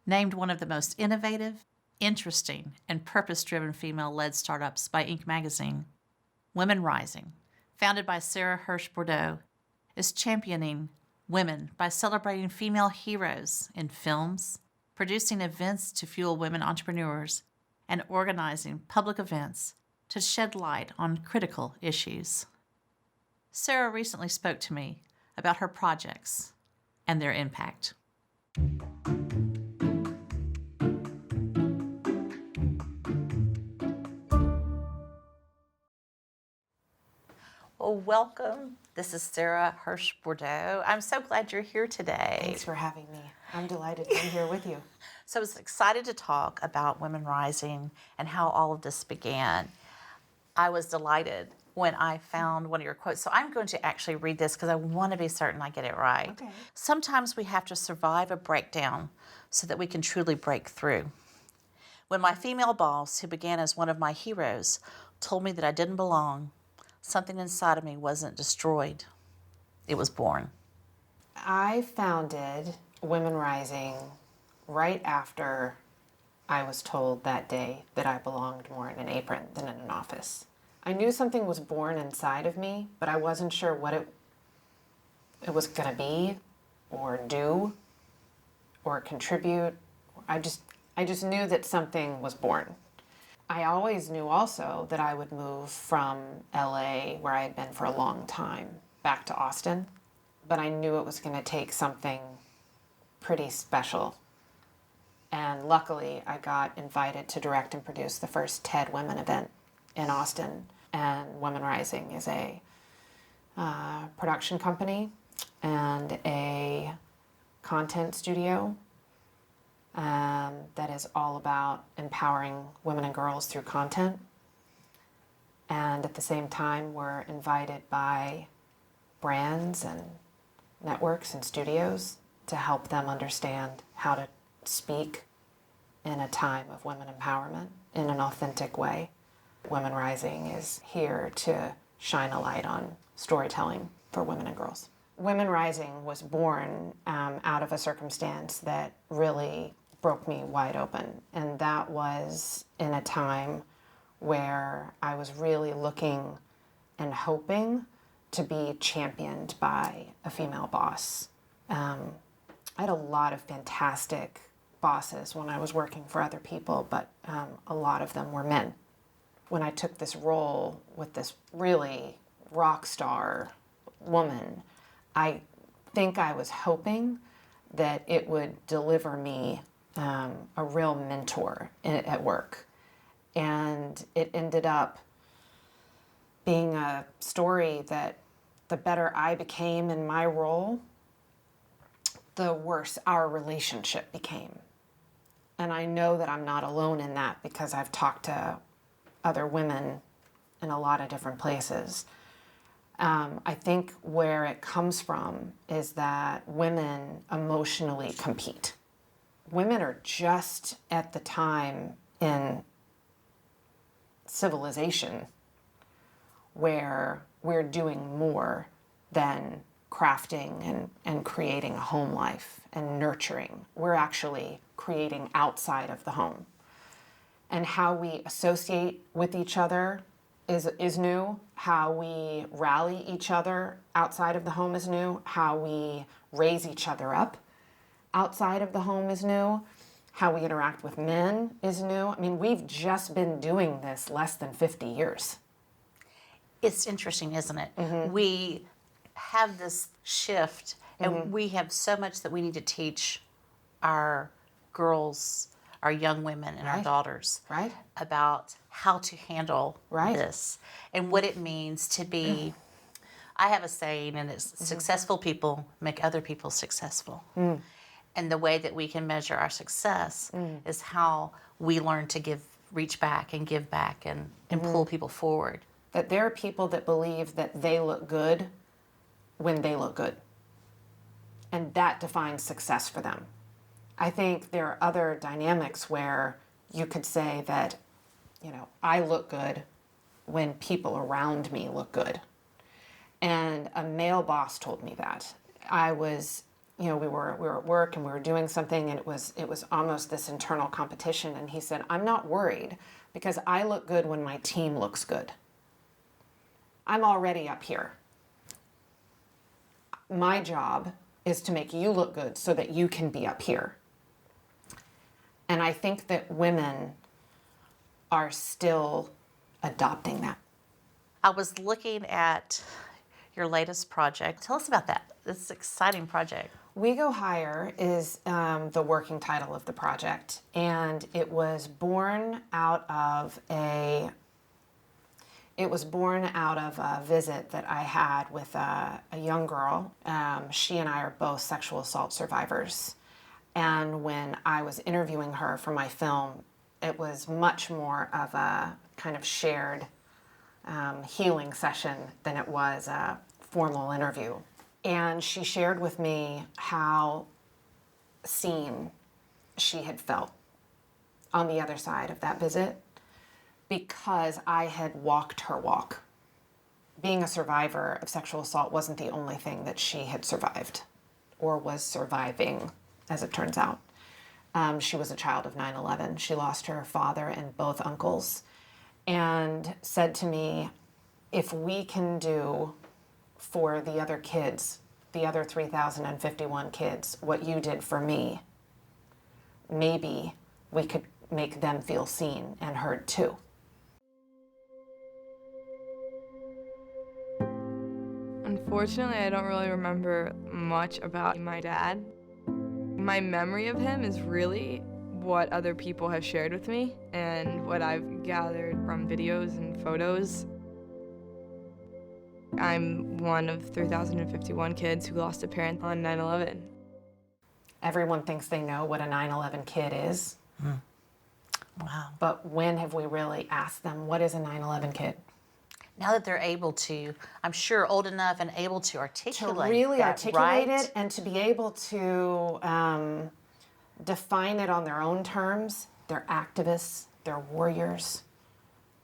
Named one of the most innovative, interesting, and purpose-driven female-led startups by Inc. magazine, Women Rising, founded by Sara Hirsh Bordo, is championing women by celebrating female heroes in films, producing events to fuel women entrepreneurs, and organizing public events to shed light on critical issues. Sara recently spoke to me about her projects and their impact. Well, welcome. This is Sara Hirsh Bordo. I'm so glad you're here today. Thanks for having me. I'm delighted to be here with you. So I was excited to talk about Women Rising and how all of this began. I was delighted when I found one of your quotes. So I'm going to actually read this because I want to be certain I get it right. Okay. Sometimes we have to survive a breakdown so that we can truly break through. When my female boss, who began as one of my heroes, told me that I didn't belong, something inside of me wasn't destroyed. It was born. I founded Women Rising right after I was told that day that I belonged more in an apron than in an office. I knew something was born inside of me, but I wasn't sure what it was going to be or do or contribute. I just knew that something was born. I always knew also that I would move from LA, where I had been for a long time, back to Austin, but I knew it was going to take something pretty special. And luckily, I got invited to direct and produce the first TED Women event in Austin. And Women Rising is a production company and a content studio that is all about empowering women and girls through content. And at the same time, we're invited by brands and networks and studios to help them understand how to speak in a time of women empowerment in an authentic way. Women Rising is here to shine a light on storytelling for women and girls. Women Rising was born out of a circumstance that really broke me wide open, and that was in a time where I was really looking and hoping to be championed by a female boss. I had a lot of fantastic bosses when I was working for other people, but a lot of them were men. When I took this role with this really rock star woman, I think I was hoping that it would deliver me a real mentor at work. And it ended up being a story that the better I became in my role, the worse our relationship became. And I know that I'm not alone in that because I've talked to other women in a lot of different places. I think where it comes from is that women emotionally compete. Women are just at the time in civilization where we're doing more than crafting and creating a home life and nurturing. We're actually creating outside of the home. And how we associate with each other is new. How we rally each other outside of the home is new. How we raise each other up outside of the home is new. How we interact with men is new. I mean, we've just been doing this less than 50 years. It's interesting, isn't it? Mm-hmm. We have this shift, and we have so much that we need to teach our girls, our young women, and our daughters about how to handle this and what it means to be. I have a saying, and it's successful people make other people successful. And the way that we can measure our success is how we learn to reach back and give back and pull people forward. That there are people that believe that they look good when they look good. And that defines success for them. I think there are other dynamics where you could say that, I look good when people around me look good. And a male boss told me that. I was you know, we were at work and we were doing something, and it was almost this internal competition. And he said, "I'm not worried because I look good when my team looks good. I'm already up here. My job is to make you look good so that you can be up here." And I think that women are still adopting that. I was looking at your latest project. Tell us about that. This is an exciting project. We Go Higher is the working title of the project, and it was born out of a visit that I had with a young girl. She and I are both sexual assault survivors, and when I was interviewing her for my film, it was much more of a kind of shared healing session than it was a formal interview. And she shared with me how seen she had felt on the other side of that visit because I had walked her walk. Being a survivor of sexual assault wasn't the only thing that she had survived or was surviving, as it turns out. She was a child of 9/11. She lost her father and both uncles, and said to me, "If we can do for the other kids, the other 3,051 kids, what you did for me, maybe we could make them feel seen and heard too." Unfortunately, I don't really remember much about my dad. My memory of him is really what other people have shared with me and what I've gathered from videos and photos. I'm one of 3,051 kids who lost a parent on 9/11. Everyone thinks they know what a 9/11 kid is. Wow. But when have we really asked them, what is a 9/11 kid? Now that they're able to, I'm sure old enough and able to To articulate really that, articulate right? it and to be able to define it on their own terms. They're activists, they're warriors,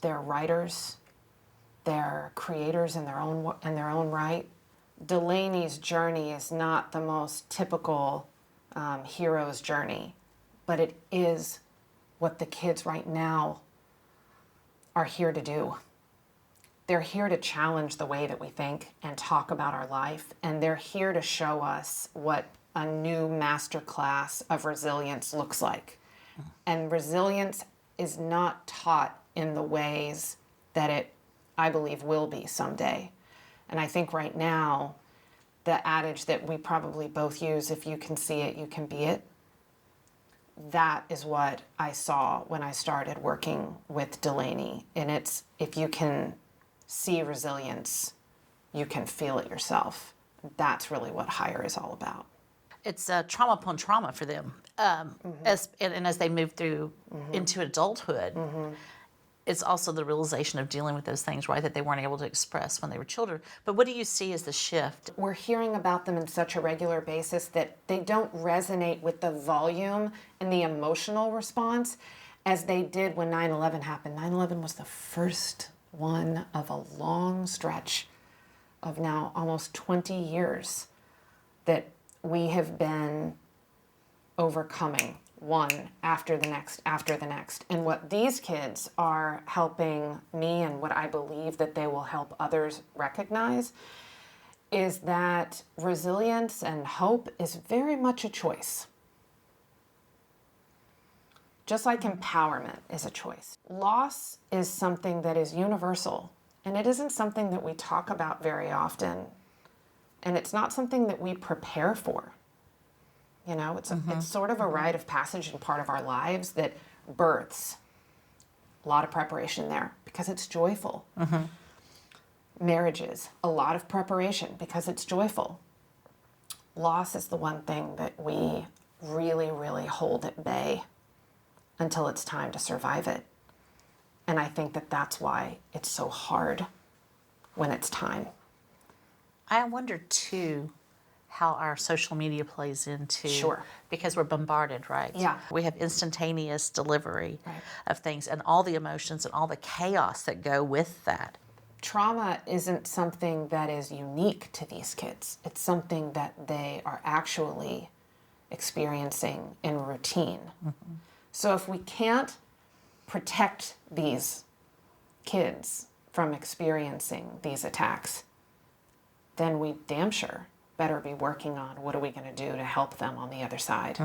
they're writers, they're creators in their own right. Delaney's journey is not the most typical hero's journey, but it is what the kids right now are here to do. They're here to challenge the way that we think and talk about our life, and they're here to show us what a new masterclass of resilience looks like. And resilience is not taught in the ways that it, I believe, will be someday. And I think right now, the adage that we probably both use, if you can see it, you can be it, that is what I saw when I started working with Delaney. And it's, if you can see resilience, you can feel it yourself. That's really what Higher is all about. It's trauma upon trauma for them. As they move through into adulthood, it's also the realization of dealing with those things, right, that they weren't able to express when they were children. But what do you see as the shift? We're hearing about them in such a regular basis that they don't resonate with the volume and the emotional response as they did when 9/11 happened. 9/11 was the first one of a long stretch of now almost 20 years that we have been overcoming one after the next after the next. And what these kids are helping me, and what I believe that they will help others recognize, is that resilience and hope is very much a choice. Just like empowerment is a choice. Loss is something that is universal, and it isn't something that we talk about very often, and it's not something that we prepare for. You know, it's sort of a rite of passage and part of our lives that births. A lot of preparation there because it's joyful. Marriages, a lot of preparation because it's joyful. Loss is the one thing that we really, really hold at bay until it's time to survive it. And I think that that's why it's so hard when it's time. I wonder, too, how our social media plays into, Sure. because we're bombarded, right? Yeah. We have instantaneous delivery Right. of things and all the emotions and all the chaos that go with that. trauma isn't something that is unique to these kids. It's something that they are actually experiencing in routine. Mm-hmm. So if we can't protect these kids from experiencing these attacks, then we damn sure better be working on what are we going to do to help them on the other side.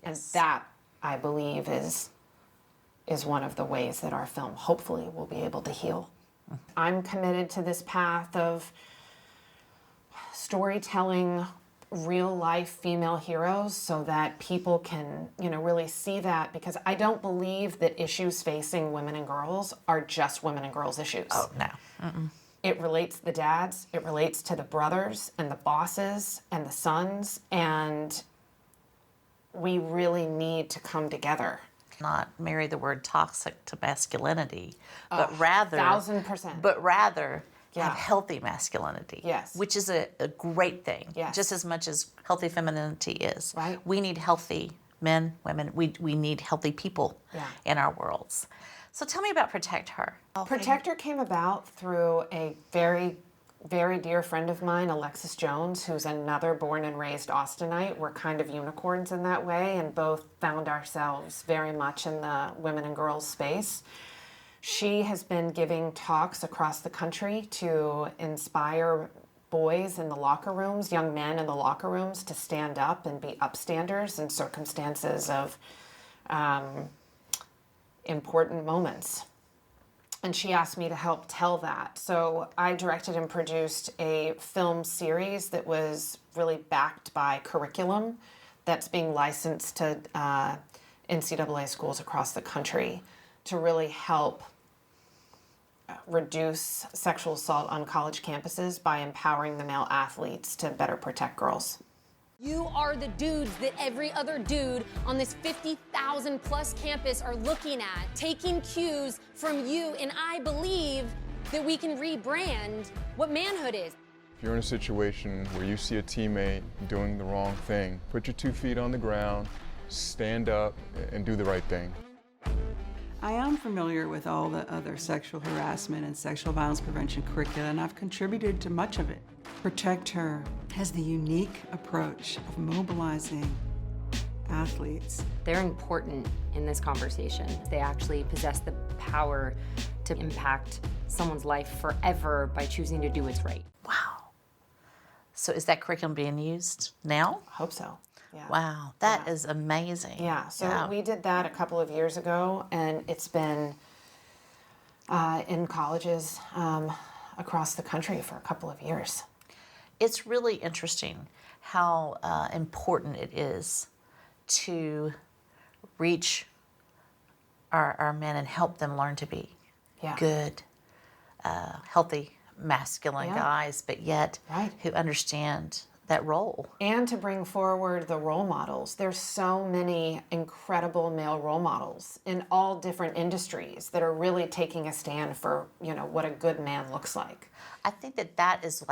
And that, I believe, is one of the ways that our film hopefully will be able to heal. I'm committed to this path of storytelling real life female heroes so that people can, really see that, because I don't believe that issues facing women and girls are just women and girls issues. Oh, no. Mm-mm. It relates to the dads, it relates to the brothers and the bosses and the sons, and we really need to come together. Not marry the word toxic to masculinity, but rather 1,000%. But rather Yeah. have healthy masculinity. Yes. Which is a great thing. Yes. Just as much as healthy femininity is. Right. We need healthy men, women. We need healthy people in our worlds. So tell me about Protect Her. Protect Her came about through a very, very dear friend of mine, Alexis Jones, who's another born and raised Austinite. We're kind of unicorns in that way, and both found ourselves very much in the women and girls space. She has been giving talks across the country to inspire boys in the locker rooms, young men in the locker rooms, to stand up and be upstanders in circumstances of important moments. And she asked me to help tell that. So I directed and produced a film series that was really backed by curriculum that's being licensed to NCAA schools across the country to really help reduce sexual assault on college campuses by empowering the male athletes to better protect girls. You are the dudes that every other dude on this 50,000 plus campus are looking at, taking cues from you, and I believe that we can rebrand what manhood is. If you're in a situation where you see a teammate doing the wrong thing, put your 2 feet on the ground, stand up, and do the right thing. I am familiar with all the other sexual harassment and sexual violence prevention curricula, and I've contributed to much of it. Protect Her has the unique approach of mobilizing athletes. They're important in this conversation. They actually possess the power to impact someone's life forever by choosing to do what's right. Wow. So is that curriculum being used now? I hope so. Yeah. Wow, that is amazing. Yeah, so we did that a couple of years ago, and it's been in colleges across the country for a couple of years. It's really interesting how important it is to reach our men and help them learn to be good, healthy, masculine guys, but yet who understand that role. And to bring forward the role models. There's so many incredible male role models in all different industries that are really taking a stand for, what a good man looks like. I think that is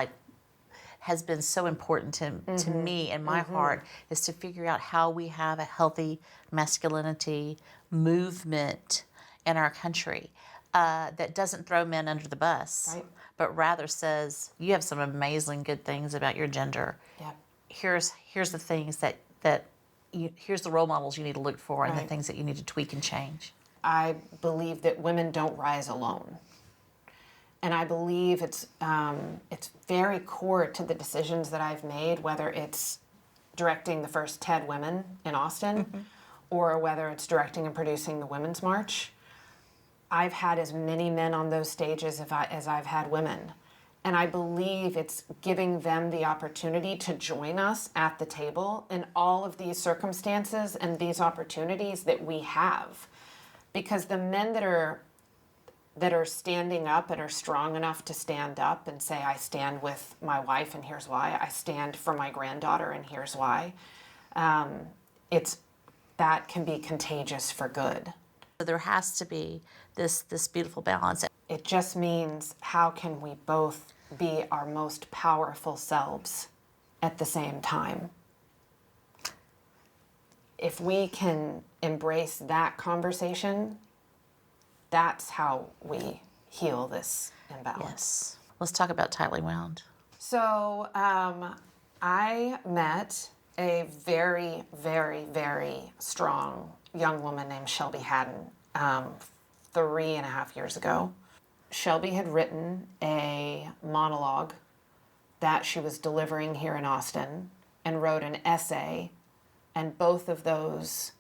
has been so important to me and my heart, is to figure out how we have a healthy masculinity movement in our country that doesn't throw men under the bus, but rather says, you have some amazing good things about your gender. Yep. Here's the things here's the role models you need to look for and the things that you need to tweak and change. I believe that women don't rise alone. And I believe it's very core to the decisions that I've made, whether it's directing the first TED Women in Austin or whether it's directing and producing the Women's March. I've had as many men on those stages as I've had women. And I believe it's giving them the opportunity to join us at the table in all of these circumstances and these opportunities that we have. Because the men that are standing up and are strong enough to stand up and say, I stand with my wife and here's why, I stand for my granddaughter and here's why, that can be contagious for good. There has to be this beautiful balance. It just means, how can we both be our most powerful selves at the same time? If we can embrace that conversation, that's how we heal this imbalance. Yes. Let's talk about Tightly Wound. So I met a very, very, very strong young woman named Shelby Haddon 3.5 years ago. Shelby had written a monologue that she was delivering here in Austin and wrote an essay, and both of those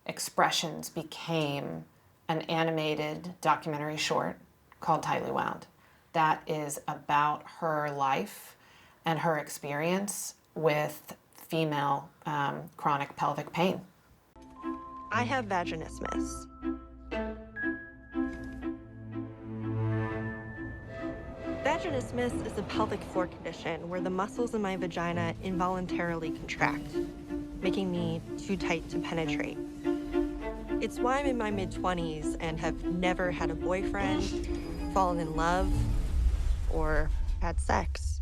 expressions became an animated documentary short called Tightly Wound that is about her life and her experience with female chronic pelvic pain. I have vaginismus. Vaginismus is a pelvic floor condition where the muscles in my vagina involuntarily contract, making me too tight to penetrate. It's why I'm in my mid-20s and have never had a boyfriend, fallen in love, or had sex.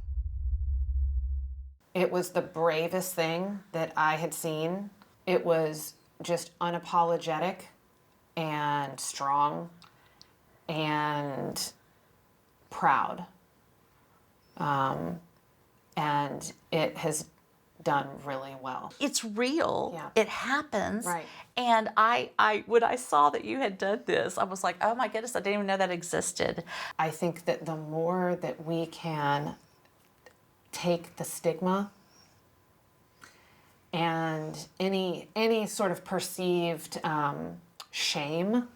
It was the bravest thing that I had seen. It was just unapologetic and strong and proud. And it has done really well. It's real. Yeah. It happens. Right. And I when I saw that you had done this, I was like, oh my goodness, I didn't even know that existed. I think that the more that we can take the stigma and any sort of perceived shame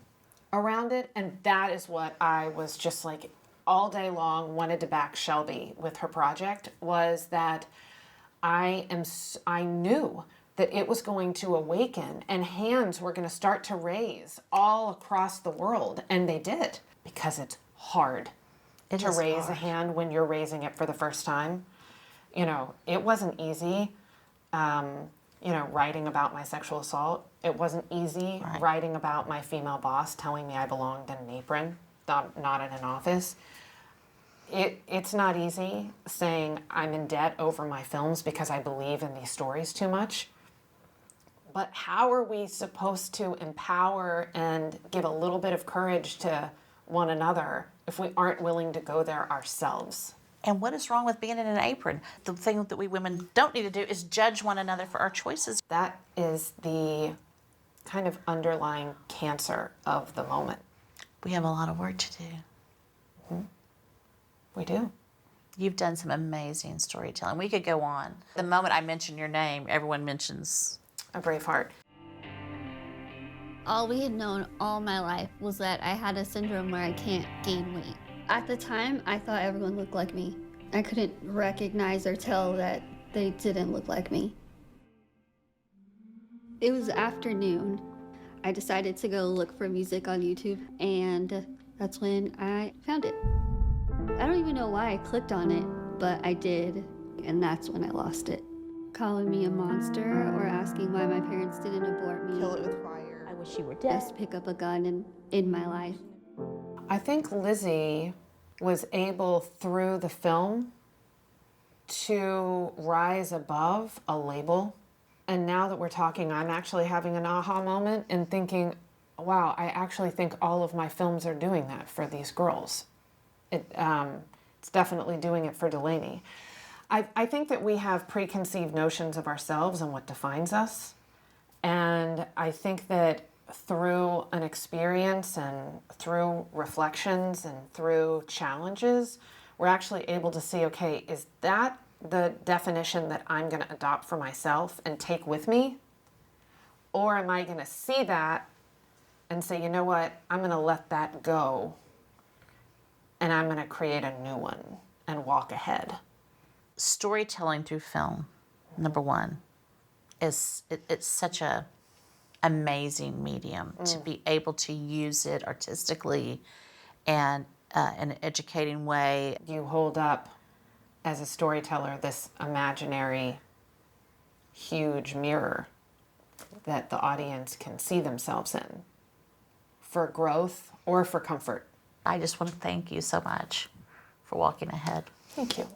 around it, and that is what I was just like all day long wanted to back Shelby with her project, was that I knew that it was going to awaken and hands were going to start to raise all across the world, and they did, because it's hard to raise a hand when you're raising it for the first time. You know, it wasn't easy, writing about my sexual assault. It wasn't easy writing about my female boss telling me I belonged in an apron, not in an office. It's not easy saying I'm in debt over my films because I believe in these stories too much. But how are we supposed to empower and give a little bit of courage to one another if we aren't willing to go there ourselves? And what is wrong with being in an apron? The thing that we women don't need to do is judge one another for our choices. That is the kind of underlying cancer of the moment. We have a lot of work to do. Mm-hmm. We do. You've done some amazing storytelling. We could go on. The moment I mention your name, everyone mentions A Brave Heart. All we had known all my life was that I had a syndrome where I can't gain weight. At the time, I thought everyone looked like me. I couldn't recognize or tell that they didn't look like me. It was afternoon. I decided to go look for music on YouTube, and that's when I found it. I don't even know why I clicked on it, but I did, and that's when I lost it. Calling me a monster or asking why my parents didn't abort me. Kill it with fire. I wish you were dead. Just pick up a gun in my life. I think Lizzie was able, through the film, to rise above a label. And now that we're talking, I'm actually having an aha moment and thinking, wow, I actually think all of my films are doing that for these girls. It's definitely doing it for Delaney. I think that we have preconceived notions of ourselves and what defines us. And I think that through an experience and through reflections and through challenges, we're actually able to see, okay, is that the definition that I'm going to adopt for myself and take with me? Or am I going to see that and say, you know what, I'm going to let that go and I'm going to create a new one and walk ahead? storytelling through film, number one, is it's such a amazing medium to be able to use it artistically and in an educating way. You hold up, as a storyteller, this imaginary, huge mirror that the audience can see themselves in for growth or for comfort. I just want to thank you so much for walking ahead. Thank you.